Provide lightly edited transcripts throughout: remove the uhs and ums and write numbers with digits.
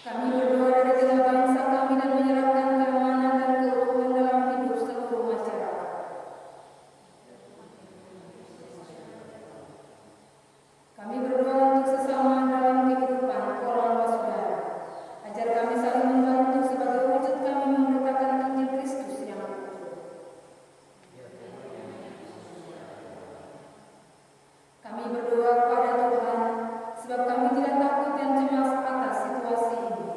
Kami berdoa dari tengah bangsa kami dan menyerahkan keamanan dan keutuhan dalam hidup seluruh masyarakat. Kami berdoa untuk sesama dalam kehidupan orang saudara, ajar kami saling membantu sebagai wujud kami memberitakan Injil Kristus yang utuh. Kami berdoa kepada Tuhan sebab kami tidak takut dan cemas atas situasi ini.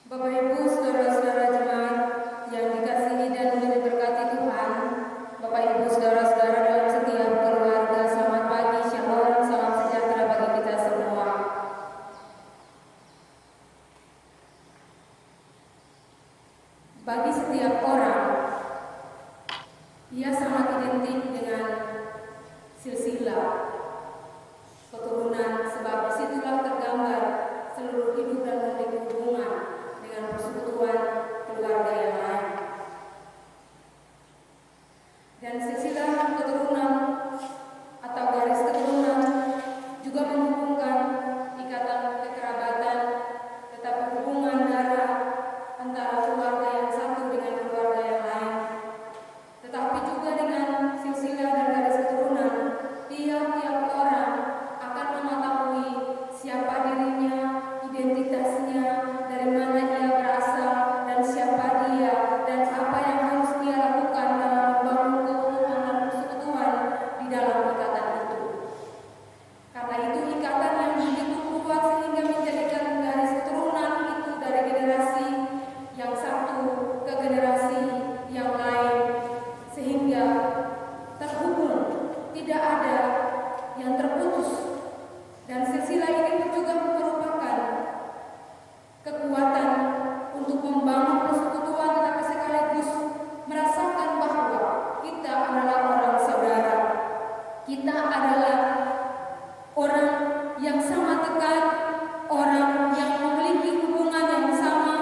Bapak Ibu, saudara-saudara jemaat yang dikasihi dan diberkati Tuhan, Bapak Ibu, saudara-saudara dalam setiap keluarga, selamat pagi, shalom, salam sejahtera bagi kita semua. Bagi setiap orang, ia sangat identik dengan silsilah keturunan, sebab disitulah tergambar seluruh hidup dan memiliki hubungan dengan persekutuan keluarga yang lain. Dan silsilah keturunan atau garis keturunan juga menghubungkan ikatan kekerabatan, tetapi hubungan darah antara keluarga yang satu dengan keluarga yang lain. Tetapi juga dengan silsilah dan garis keturunan, tiap-tiap orang akan mengetahui siapa dirinya, identitasnya, dari mana ia berasal, dan siapa dia, dan apa yang harus dia lakukan dalam membangun keutuhan dan persekutuan di dalam ikatan itu. Karena itu ikatan yang begitu kuat sehingga menjadikan garis keturunan itu dari generasi yang satu ke generasi yang lain, sehingga terhubung, tidak ada yang terputus. Dan silsilah ini juga merupakan kekuatan untuk membangun persekutuan, tetapi sekaligus merasakan bahwa kita adalah orang saudara. Kita adalah orang yang sama dekat, orang yang memiliki hubungan yang sama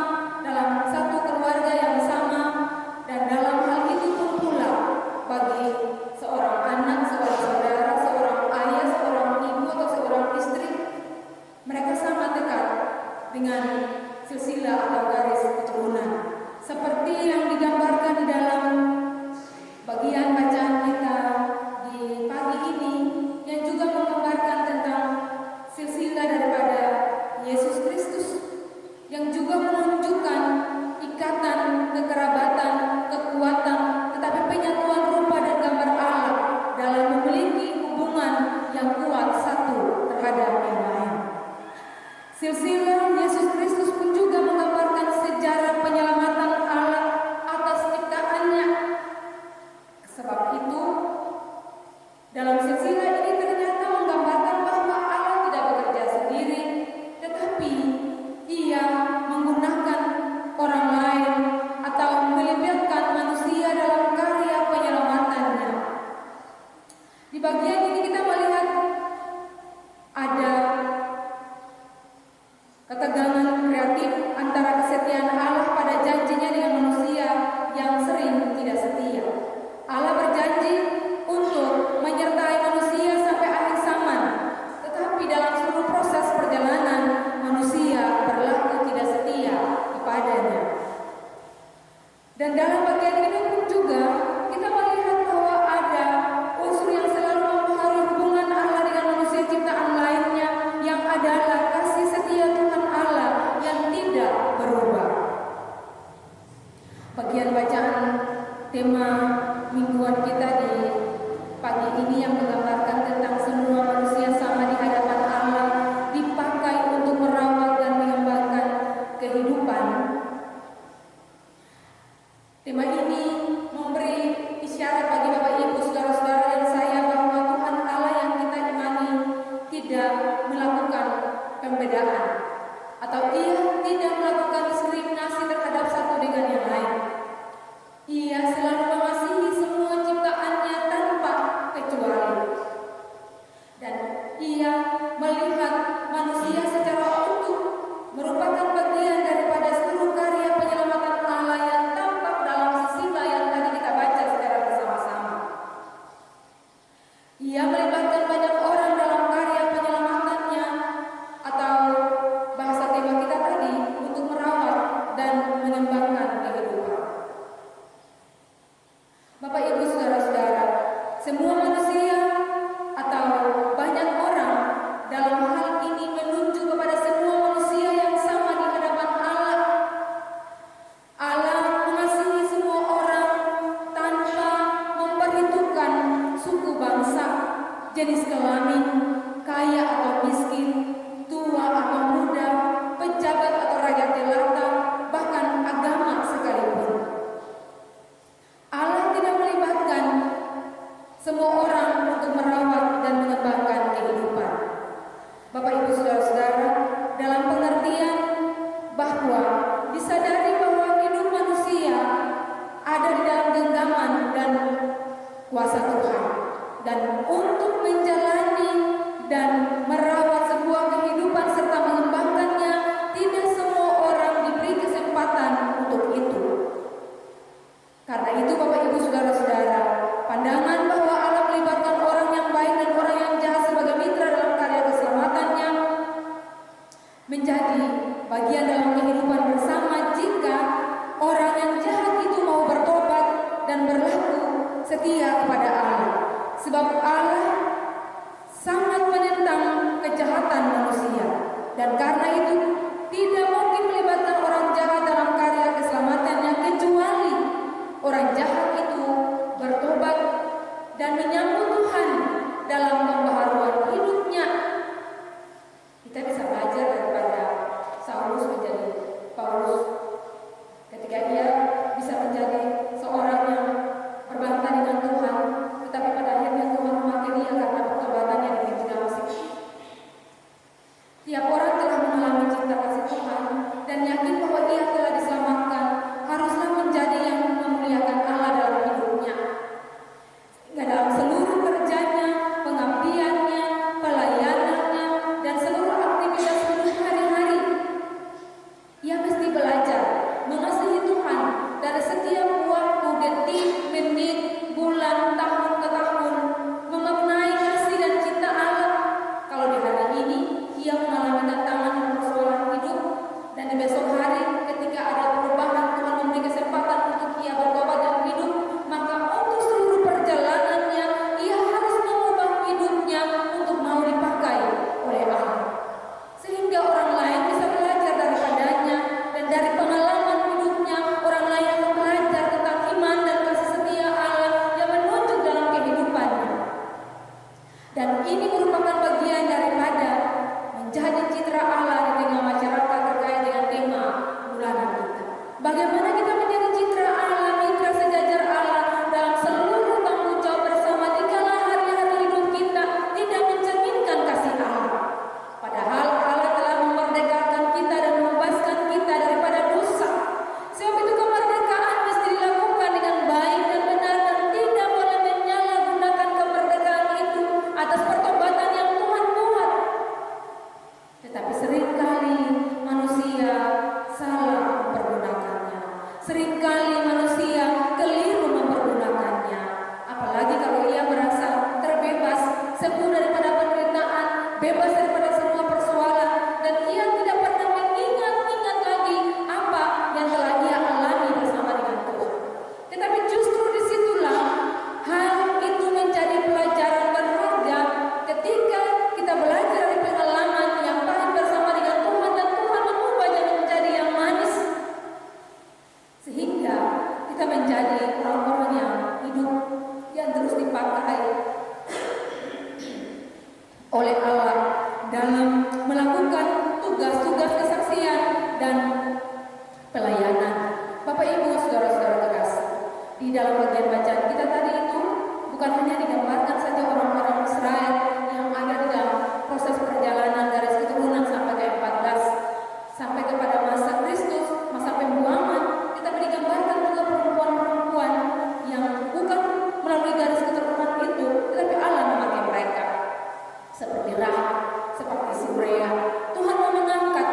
dalam satu keluarga yang sama. Dan dalam hal itu pun pula bagi seorang anak, seorang saudara, seorang ayah, seorang ibu atau seorang istri, mereka sangat dekat dengan silsilah atau garis keturunan, seperti yang digambarkan di dalam bagian bacaan kita di pagi ini, yang juga menggambarkan tentang silsilah daripada Yesus Kristus, yang juga menunjukkan ikatan kekerabatan, kekuatan, tetapi penyatuan rupa dan gambar Allah dalam memiliki hubungan yang kuat satu terhadap yang lain. Silsilah Yesus Kristus pun juga menggambarkan sejarah penyelamatan Allah atas ciptaannya. Sebab itu, dalam silsilah ini ternyata menggambarkan bahwa Allah tidak bekerja sendiri, tetapi Ia menggunakan orang lain atau melibatkan manusia dalam karya penyelamatannya. Di bagian ini kita melihat ada ketegangan kreatif antara kesetiaan Allah pada janjinya dengan manusia yang sering tidak setia. Allah berjanji untuk menyertai manusia sampai akhir zaman, tetapi dalam seluruh proses perjalanan manusia berlaku tidak setia kepadanya. Dan dalam bagian ini pun juga kita melihat bahwa ada unsur yang selalu mempengaruhi hubungan Allah dengan manusia ciptaan lainnya, yang adalah kasih setia Tuhan Allah yang tidak berubah. Bagian bacaan tema mingguan kita di pagi ini yang menggambarkan tentang semua manusia sama di hadapan Allah, dipakai untuk merawat dan mengembangkan kehidupan. Tema ini memberi isyarat bagi Bapak Ibu, saudara-saudara yang saya, bahwa Tuhan Allah yang kita imani tidak melakukan pembedaan, atau Ia tidak melakukan diskriminasi terhadap satu dengan yang lain. Ia selalu mengasihi semua ciptaannya tanpa kecuali. Dan Ia melihat manusia secara utuh, merupakan bagian daripada seluruh karya penyelamatan Allah yang tampak dalam silsilah yang tadi kita baca secara bersama-sama. Ia melibatkan banyak orang dalam karya penyelamatannya, atau bahasa tema kita tadi, untuk merawat dan menjadi bagian dalam kehidupan bersama jika orang yang jahat itu mau bertobat dan berlaku setia kepada Allah. Sebab Allah sangat menentang kejahatan manusia, dan karena itu tidak mungkin melibatkan orang jahat dalam karya keselamatannya kecuali orang jahat itu bertobat dan menyambut Tuhan dalam pembaharuan hidupnya. Kita bisa belajar daripada Saulus menjadi Paulus ketika dia bisa menjadi seorang yang berbantah dengan Tuhan, tetapi pada akhirnya Tuhan memakai dia karena pertobatannya di pintu Damaskus. Tiap orang telah mengalami cinta kasih Tuhan dan yakin bahwa ia telah diselamatkan, haruslah menjadi yang memuliakan Allah dalam hidupnya. Sehingga dalam seluruh kerjanya, pengabdiannya, pelayanannya, dan seluruh aktivitas hari-hari, ia mesti belajar mengasihi Tuhan dari setiap waktu, detik, menit, bulan, tahun ke tahun, memaknai kasih dan cinta Allah. Kalau di hari ini ia mengalami tantangan dan persoalan hidup, dan di besok hari ketika ada perubahan, Tuhan memberi kesempatan untuk ia bertobat dan hidup, maka untuk seluruh perjalanannya ia harus mengubah hidupnya untuk mau dipakai oleh Allah, sehingga orang lain bisa belajar daripadanya, dan dari pengalaman hidupnya orang lain akan belajar tentang iman dan kasih setia Allah yang menunjuk dalam kehidupannya. Dan ini merupakan bagian daripada menjadi citra Allah di tengah masyarakat terkait dengan tema bulanan kita. Bagaimana kita menjadi citra Allah, mitra sejajar Allah dalam seluruh tanggung jawab bersama, dikala hari-hari hidup kita tidak mencerminkan kasih Allah. Padahal Allah telah memerdekakan kita dan membebaskan kita daripada dosa. Sebab itu kemerdekaan mesti dilakukan dengan baik dan benar, dan tidak boleh menyalahgunakan kemerdekaan itu atas pertobatan yang Tuhan buat. Tetapi seringkali manusia salah mempergunakannya. Seringkali manusia keliru mempergunakannya. Apalagi kalau ia merasa terbebas, sembuh daripada penderitaan, bebas daripada semua persoalan, dan ia tidak pernah mengingat-ingat lagi apa yang telah ia alami bersama dengan Tuhan. Tetapi justru disitulah hal itu menjadi pelajaran berharga ketika kita belajar dari pengalaman yang pahit bersama dengan Tuhan, dan Tuhan mengubahnya menjadi yang manis, sehingga kita menjadi orang-orang yang hidup yang terus dipakai oleh Allah dalam melakukan tugas-tugas kesaksian dan pelayanan. Bapak Ibu, saudara-saudara terkasih, di dalam bagian bacaan kita tadi itu bukan hanya digambarkan saja orang-orang Israel yang ada di dalam proses perjalanan garis keturunan sampai ke 14 sampai kepada masa Kristus, masa pembuangan, tetapi digambarkan juga perempuan-perempuan yang bukan melalui garis keturunan itu, tetapi Allah memakai mereka seperti Rahab, seperti Surea. Tuhan mau mengangkat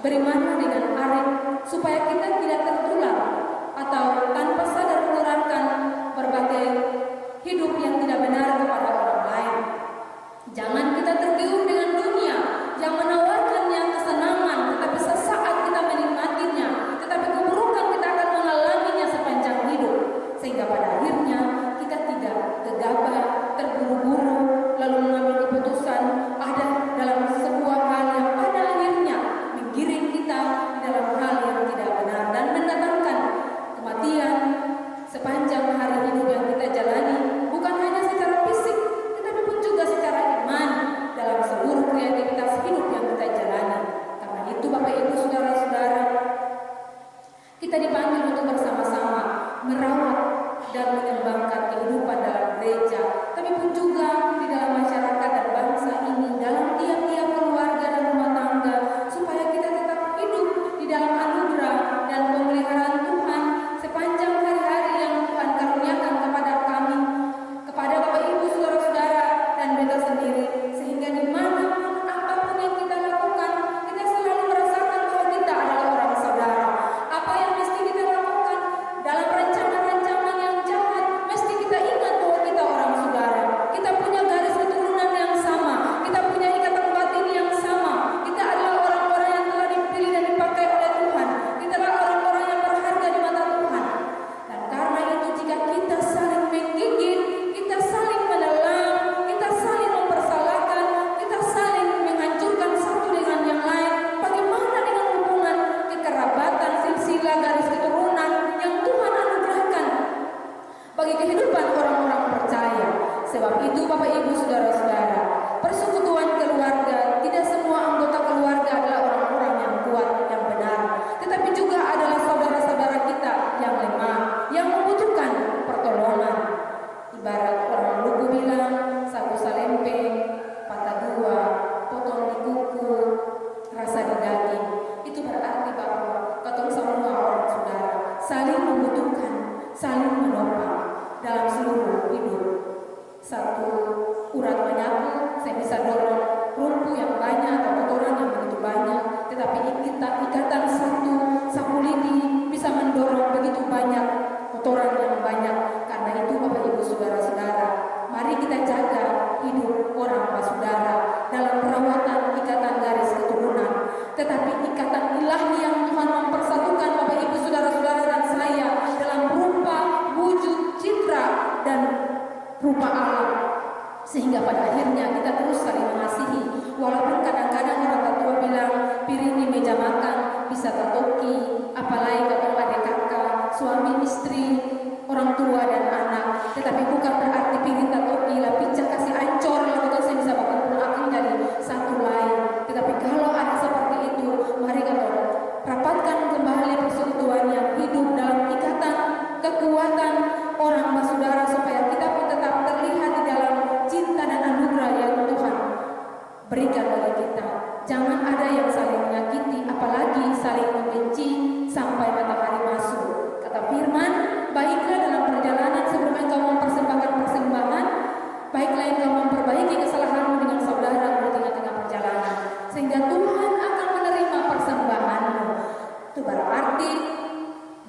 berimanlah dengan arif supaya kita tidak tertular atau tanpa sadar menularkan berbagai hidup yang tidak benar kepada orang lain. Jangan kita tergiur dengan dunia yang menawarkannya kesenangan, tetapi sesaat kita menikmatinya, tetapi keburukan kita akan mengalaminya sepanjang hidup, sehingga pada akhirnya kita tidak gegabah, terburu-buru, lalu mengambil keputusan ada dalam sebuah hal yang pada akhirnya menggiring kita di dalam hal yang tidak benar dan mendatangkan kematian sepanjang hari hidup yang kita jalani, bukan hanya secara fisik, tetapi pun juga secara iman dalam seluruh kreativitas hidup yang kita jalani. Karena itu Bapak Ibu Saudara-saudara, kita dipanggil untuk bersama-sama merawat dan mengembangkan kehidupan dalam gereja, tapi pun juga di dalam masyarakat dan bangsa ini, dalam tiap-tiap keluarga dan rumah tangga, supaya kita tetap hidup di dalam anugerah dan pemeliharaan Tuhan sepanjang hari-hari yang Tuhan karuniakan kepada kami, kepada Bapak Ibu Saudara-saudara dan beta sendiri, sehingga dimanapun apapun yang kita lakukan, kita selalu merasakan bahwa kita adalah orang saudara. Apa yang mesti kita lakukan dalam rancangan-rancangan yang jahat, mesti kita ingat bahwa kita orang saudara. Kita punya garis keturunan yang sama, kita punya ikatan batin yang sama. Kita adalah orang-orang yang telah dipilih dan dipakai oleh Tuhan. Kita adalah orang-orang yang berharga di mata Tuhan. Dan karena itu, jika kita saling menggigit, kita saling menelan, kita saling mempersalahkan, kita saling menghancurkan satu dengan yang lain, bagaimana dengan hubungan kekerabatan, silsilah garis keturunan yang Tuhan anugerahkan bagi kehidupan orang-orang percaya? Sebab itu Bapak Ibu Saudara-saudara, persekutuan keluarga, tidak semua anggota keluarga adalah orang-orang yang kuat, yang benar, tetapi juga adalah saudara-saudara kita yang lemah, yang membutuhkan pertolongan. Ibarat orang Lugu bilang, sagu salempeng, patah dua, potong di kuku, rasa di daging. Itu berarti bahwa ketemu semua orang saudara saling membutuhkan, saling menopang dalam seluruh hidup. Satu urat menyapu, saya bisa dorong rumpu yang banyak atau kotoran yang begitu banyak, tetapi ikatan satu sapu lidi bisa mendorong begitu banyak kotoran yang banyak. Karena itu Bapak Ibu Saudara-saudara, mari kita jaga hidup orang saudara dalam perawatan ikatan garis keturunan, tetapi ikatan ilahi yang Tuhan mempersatukan Bapak Ibu Saudara-saudara dan saya dalam rupa, wujud, citra, dan rupa Allah, sehingga pada akhirnya kita terus saling mengasihi. Walaupun kadang-kadang orang tua bilang piring di meja makan bisa tatoki, apalagi kalau ada kakak, suami istri, orang tua dan anak, tetapi bukan berarti piring tatoki lah picah kasih ancor lalu saya bisa kumpul akan jadi satu lain. Tetapi kalau ada seperti itu, mari kita rapatkan kembali persekutuan yang hidup dalam ikatan kekuatan orang saudara, supaya kita pun tetap terlihat di dalam cinta dan anugerah yang Tuhan berikan bagi kita. Jangan ada yang saling menyakiti, apalagi saling membenci sampai matahari masuk. Kata firman, baiklah dalam perjalanan sebelum engkau mempersembahkan persembahan, baiklah engkau memperbaiki kesalahanmu dengan saudara di tengah-tengah perjalanan, sehingga Tuhan akan menerima persembahanmu. Itu berarti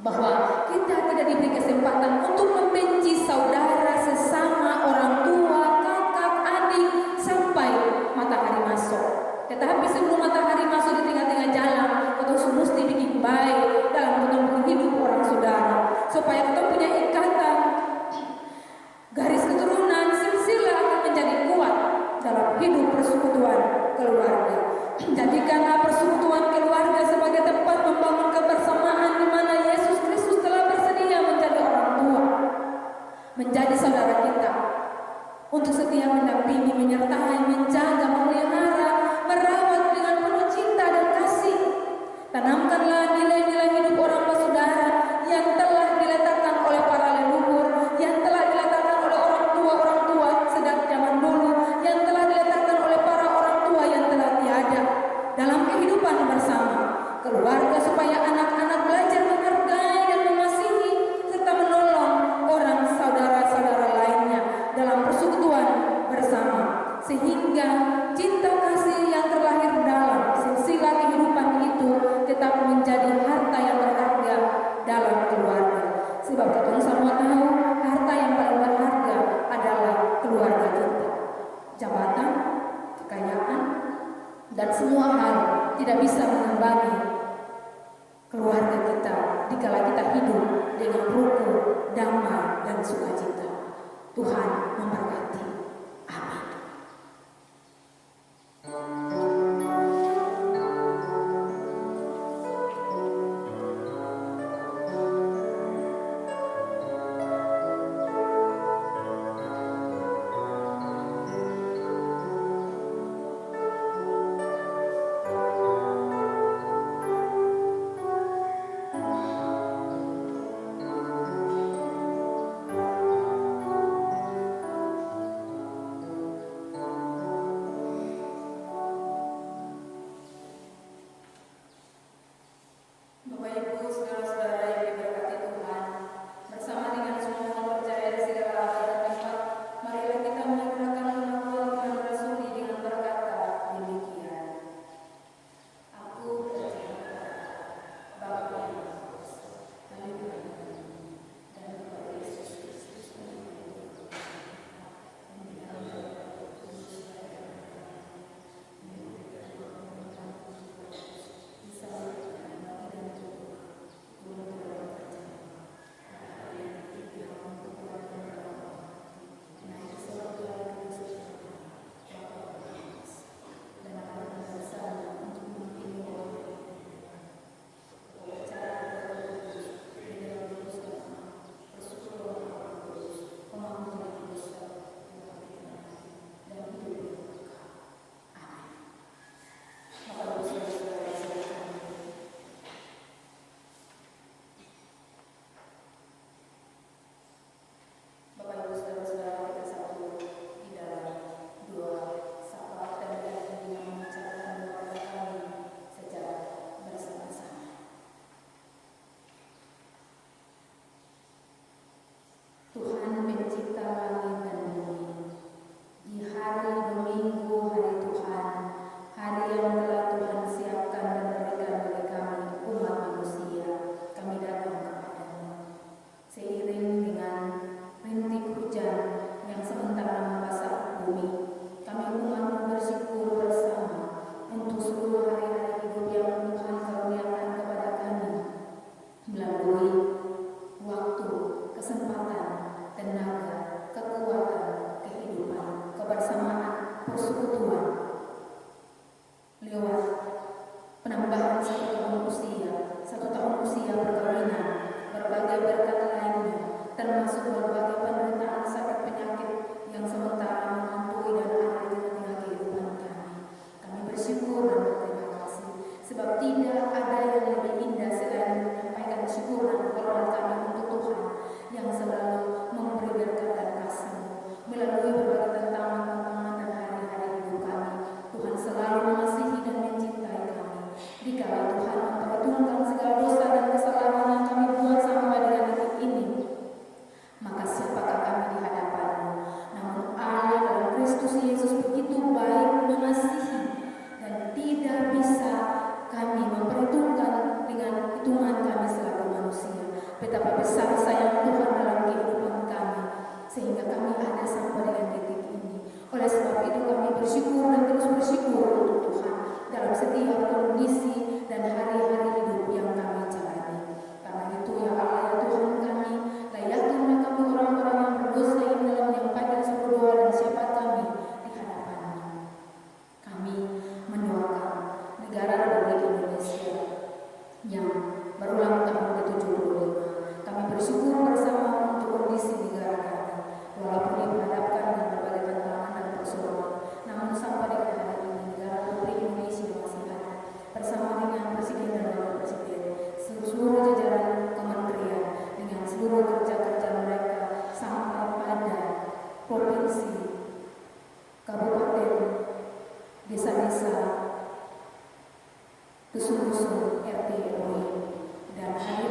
bahwa kita tidak diberi kesempatan untuk membenci saudara sesama, orang tua, kakak, adik sampai matahari masuk. Tetapi sebelum matahari masuk di tengah-tengah jalan, kita mesti bikin baik dalam menempuh hidup orang saudara, supaya kita punya ikatan garis keturunan, silsilah akan menjadi kuat dalam hidup persekutuan keluarga. Jadikanlah persekutuan keluarga sebagai tempat membangun kebersamaan di mana Yesus Kristus telah bersedia menjadi orang tua, menjadi saudara kita, untuk setia mendampingi, menyertai, menjaga, memelihara, merawat dengan penuh cinta dan kasih. Tanamkanlah nilai-nilai hidup orang saudara yang telah diletakkan oleh para leluhur, yang telah diletakkan oleh orang tua sejak zaman dulu, yang telah diletakkan oleh para orang tua yang telah tiada dalam kehidupan bersama keluarga, supaya anak-anak belajar menghargai dan mengasihi serta menolong orang saudara-saudara lainnya dalam persekutuan bersama, sehingga cinta kasih yang terlahir dalam silsilah kehidupan itu Tuhan memberkati. Amin. Bapak Ibu, saudara-saudara yang diberkati Tuhan, bersama dengan semua orang percaya di segala abad dan tempat, marilah kita menyerahkan pengakuan Tuhan Rasuli dengan berkata demikian. Aku percaya Bapa yang Maha Kuasa, dan kepada Yesus Kristus Tuhan pencipta langit dan bumi, di hari Dominggu, hari Tuhan, hari yang telah Tuhan siapkan dan berikan bagi kami umat manusia, kami datang kepadamu. Seiring dengan rintik hujan yang sementara membasah bumi, kami umat bersyukur bersama untuk seluruh hari-hari hidup yang Tuhan karuniakan kepada kami melalui waktu, kesempatan, tenaga, kekuatan, kehidupan, kebersamaan, persekutuan, lewat penambahan 1 tahun usia perkawinan, berbagai berkat lainnya, termasuk berbagai penderitaan sakit penyakit yang sementara menghantui dan ada di tengah kehidupan kami. Kami bersyukur dan berterima kasih, sebab tidak ada yang lebih indah selain menyampaikan syukur dan hormat kami untuk Tuhan yang selalu memberi berkat dan kasih melalui berbagai tantangan dan hari-hari hidup kami. Tuhan selalu mengasihi dan mencintai kami. Dikala Tuhan memperhitungkan segala dosa dan kesalahan yang kami buat sampai dengan detik ini, maka siapakah kami di hadapan-Mu? Namun Allah dalam Kristus Yesus begitu baik, mengasihi, dan tidak bisa kami memperhitungkan dengan hitungan kami selaku manusia betapa besar sayang Tuhan dalam kehidupan kami, sehingga kami ada sampai dengan detik ini. Oleh sebab itu kami bersyukur dan terus bersyukur untuk Tuhan dalam setiap kondisi dan hari-hari hidup yang kami jalani. Karena itu ya Allah ya Tuhan kami, layaknya kami orang-orang yang berdosa ini dalam menyampaikan seluruh doa dan syafaat kami di hadapan-Mu. Kami mendoakan negara Republik Indonesia yang berulang tahun ke-75. Kami bersyukur bersama untuk kondisi negara kami, walaupun diperhadapkan dengan berbagai tantangan dan persoalan, namun sampai dengan hari ini negara Republik Indonesia masih ada, bersama dengan Presiden dan Wakil Presiden, seluruh jajaran kementerian dengan seluruh kerja-kerja mereka sampai pada provinsi, kabupaten, desa-desa, dusun-dusun, RT, RW, dan hari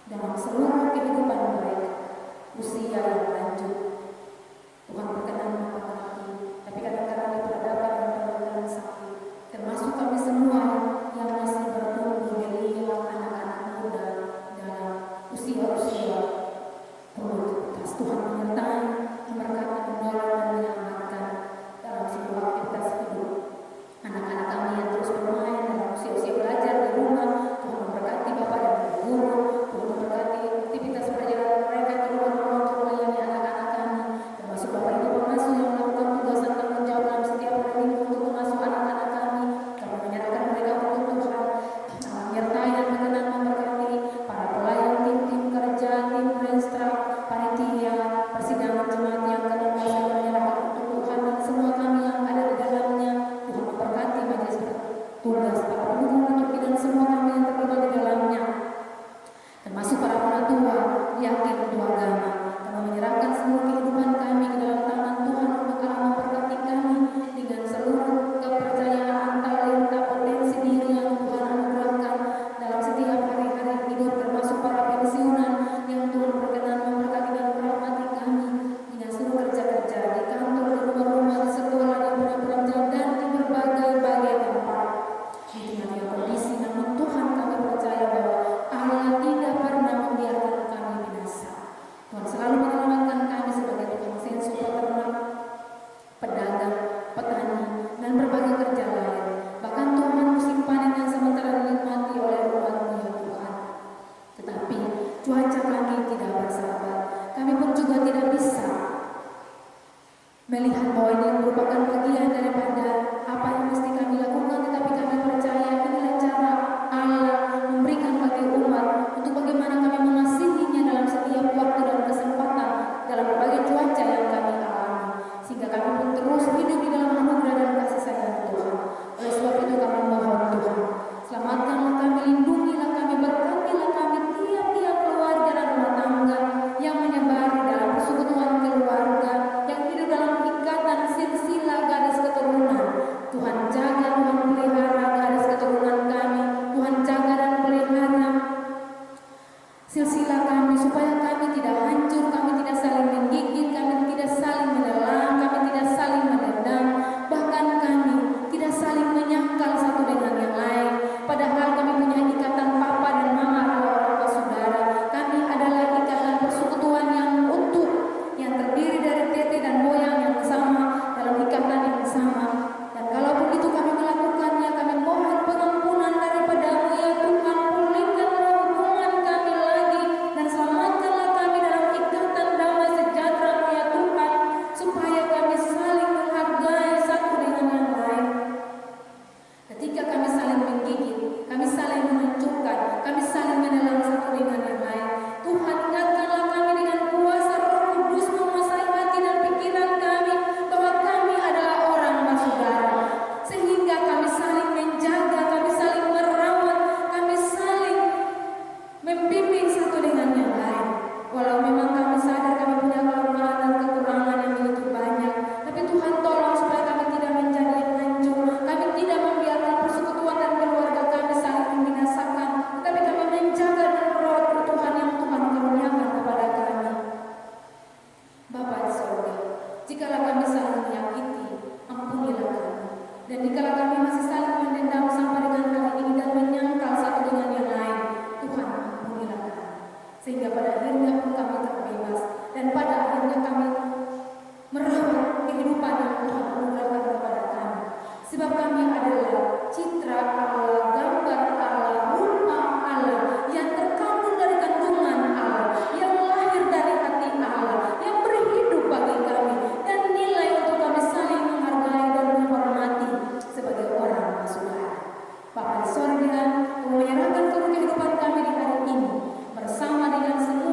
dalam seluruh kehidupan mereka, usia yang lanjut. Tuhan berkenan memberkati, tapi kadang-kadang di peradaban dan peradaban sakit, termasuk kami semua yang masih bertumbuh belia anak-anak muda dalam usia-usia produktivitas. Tuhan menyertai, memberkati, menolong dan menyelamatkan dalam sebuah aktivitas hidup. Anak-anak kami yang terus bermain dalam usia-usia belajar di rumah, Tuhan memberkati Bapak dan Ibu guru, Tuhan memberkati aktivitas pelajaran mereka di rumah untuk melayani anak-anak kami, termasuk Bapak Ibu pengasuh yang melakukan tugas dan tanggung jawab dalam setiap hari minggu untuk mengasuh anak-anak kami. Kami menyerahkan mereka untuk Tuhan. Allah menyertai dan berkenan memberkati para pelayan, tim kerja, tim renstra, panitia, persidangan jemaat yang kami menyerahkan untuk Tuhan dan semua kami yang ada di dalamnya. Tuhan memberkati majelis tugas para pendukung dan semua kami yang terlibat di dalamnya, termasuk para penatua, yakin tua agama. Kami menyerahkan seluruh kehidupan kami ke dalam tangan Tuhan untuk Allah memberkati kami dengan seluruh kepercayaan, talenta, potensi diri yang Tuhan anugerahkan dalam setiap hari-hari hidup, termasuk para pensiunan yang Tuhan berkenan memberkati dan merahmati kami dengan seluruh kerja-kerja di kantor, di rumah-rumah, di sekolah, di beberapa dan di berbagai tempat, di tengah-tengah kondisi. Namun Tuhan, kami percaya bahwa Allah tidak pernah membiarkan kami binasa. Tuhan selalu menyelamatkan kami sebagai tukang sensus, peternak, pedagang, petani, dan berbagai kerja lain. Bahkan Tuhan, musim panen yang sementara dinikmati oleh umat-Mu ya Tuhan. Tetapi cuaca kami tidak bersahabat. Kami pun juga tidak bisa melihat bahwa ini merupakan bagian daripada apa yang mesti kami lakukan, tetapi kami percaya inilah cara Allah memberikan bagi umat untuk bagaimana kami mengasihinya dalam setiap waktu dan kesempatan dalam berbagai cuaca yang kami alami, sehingga kami pun terus hidup di dalam anugerah dan kasih sayang Tuhan. Oleh sebab itu kami mohon Tuhan, selamatkanlah kami, lindungilah kami, berkatilah kami tiap-tiap keluarga dan rumah tangga yang menyebar di dalam persekutuan keluarga, yang hidup dalam ikatan silsilah garis keturunan. Tuhan jaga, Tuhan pelihara garis keturunan kami, Tuhan jaga dan pelihara silsilah kami supaya kami tidak hancur, kami tidak saling menggigit, kami tidak saling menelan, kami tidak saling mendendam, bahkan kami tidak saling menyangkal satu dengan yang lain. Padahal kami punya ikatan papa dan mama adalah orang tua saudara. Kami adalah ikatan persekutuan yang utuh, yang terdiri dari tete dan moyang yang sama dalam ikatan yang sama. Dan kalaupun itu kami melakukannya, kami mohon pengampunan daripada-Mu ya Tuhan. Pulihkanlah hubungan kami lagi dan selamatkanlah kami dalam ikatan damai sejahtera-Mu ya Tuhan, supaya kami saling menghargai satu dengan yang lain. Ketika kami saling menggigit, kami saling menghancurkan, kami saling menelan satu dengan yang lain, Tuhan ingatkanlah kami dengan kuasa Roh Kudus menguasai hati dan pikiran kami bahwa kami adalah orang saudara, sehingga kami saling menjaga, kami saling merawat, kami saling membimbing satu dengan yang lain. Walau memang kami sadar kami punya kelemahan dan kekurangan yang begitu banyak, tapi Tuhan tolong supaya kami tidak menjadi yang hancur. Kami tidak membiarkan persekutuan dan keluarga kami saling membinasakan, tetapi kami menjaga dan merawat Tuhan yang Tuhan karuniakan kepada kami. Bapa di surga, jikalau kami saling menyakiti, ampunilah kami. Dan jikalau kami masih saling mendendam sampai dengan hari ini dan menyangkal satu dengan yang lain, Tuhan ampunilah kami. Sehingga pada akhirnya pun kami terbebas, dan pada akhirnya kami merawat kehidupan yang Tuhan anugerahkan kepada kami. Sebab kami adalah citra Allah, gambar Allah, rupa Allah, yang terkandung dari kandungan Allah, yang lahir dari hati Allah, yang berhidup bagi kami, dan nilai untuk kami saling menghargai dan menghormati sebagai orang saudara. Bapa di sorga, kami menyerahkan seluruh kehidupan kami di hari ini bersama dengan semua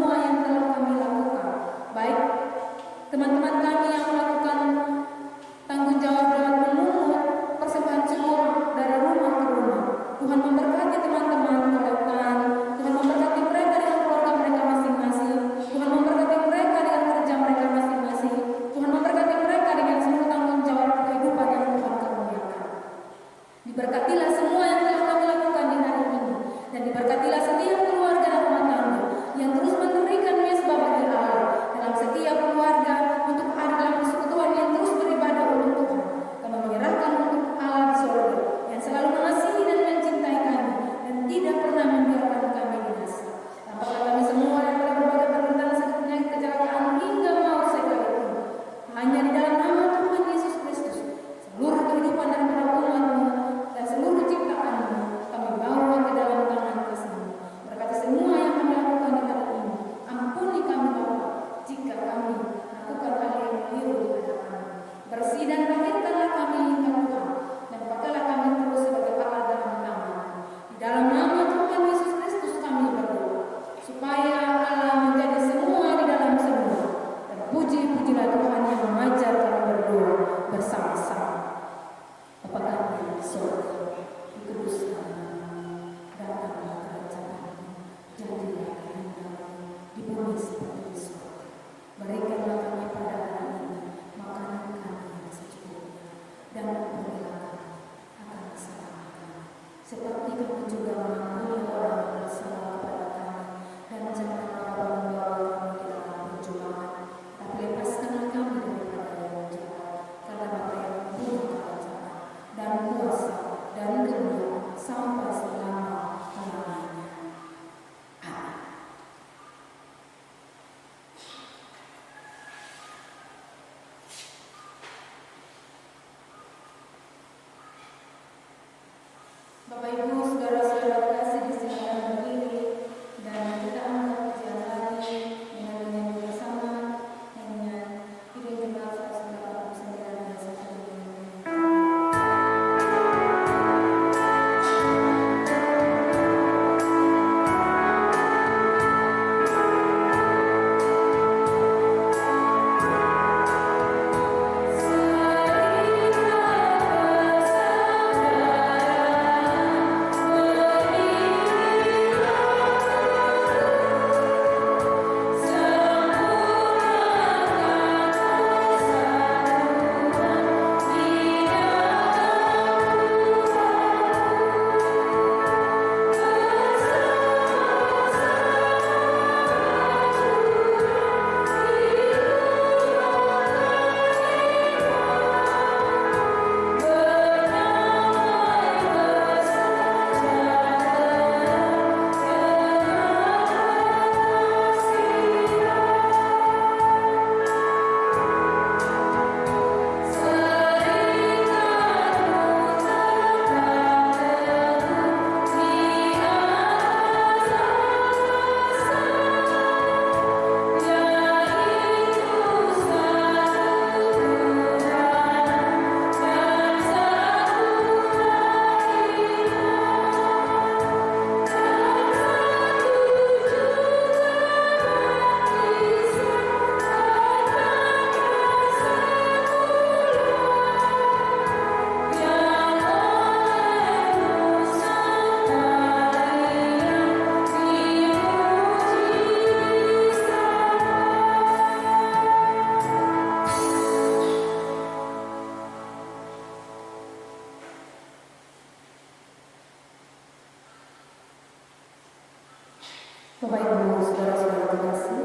saudara-saudara terkasih,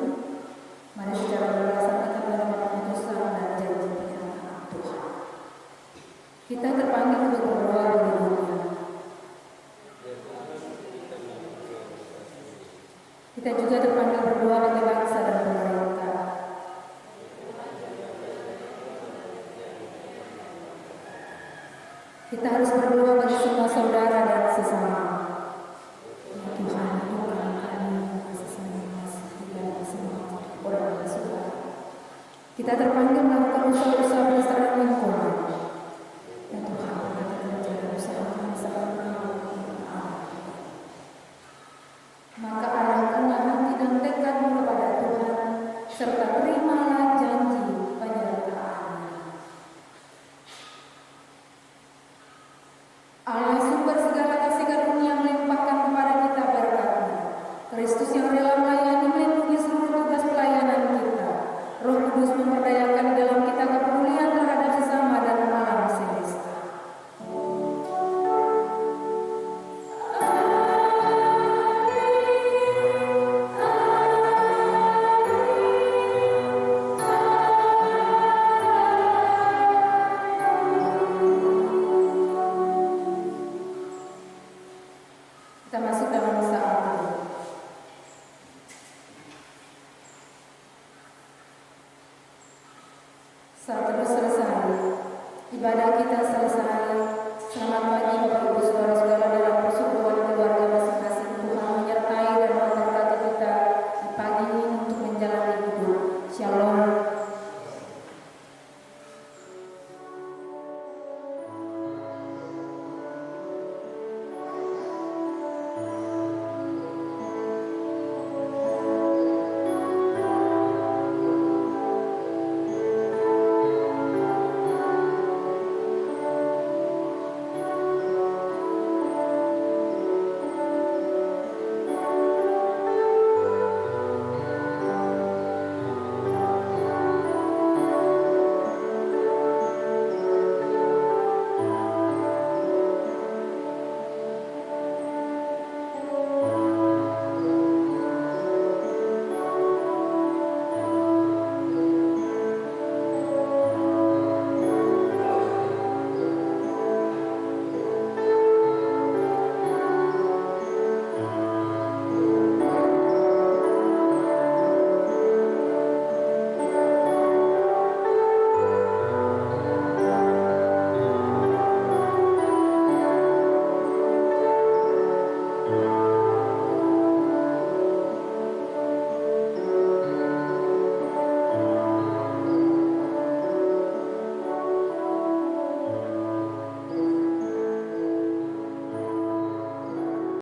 mari secara beralasan kita menerima keputusan dan janji pernyataan Tuhan. Kita terpanggil untuk berdoa bagi dunia. Kita juga terpanggil berdoa bagi bangsa dan pemerintah. Kita harus berdoa bagi semua saudara dan sesama. Ya Tuhan, Tuhan kami sesama dan semua orang saudara. Kita terpanggil melakukan usaha-usaha pelestarian lingkungan. Ya Tuhan, kita menjaga usaha kami sampai maka arahkanlah hati dan tekadmu kepada Tuhan, serta terimalah janji penyertaan-Nya. Allah sumber segala kasih karunia melimpahkan kepada kita berkat-Nya. Kristus yang rela melayani melindungi seluruh tugas pelayanan kita. Roh Kudus memperdayakan di dalam kita kepedulian terhadap sesama dan alam semesta. Kita masuk dalam saat ini. Saat terus selesai, ibadah kita selesai. Selamat pagi Bapak Ibu Saudara.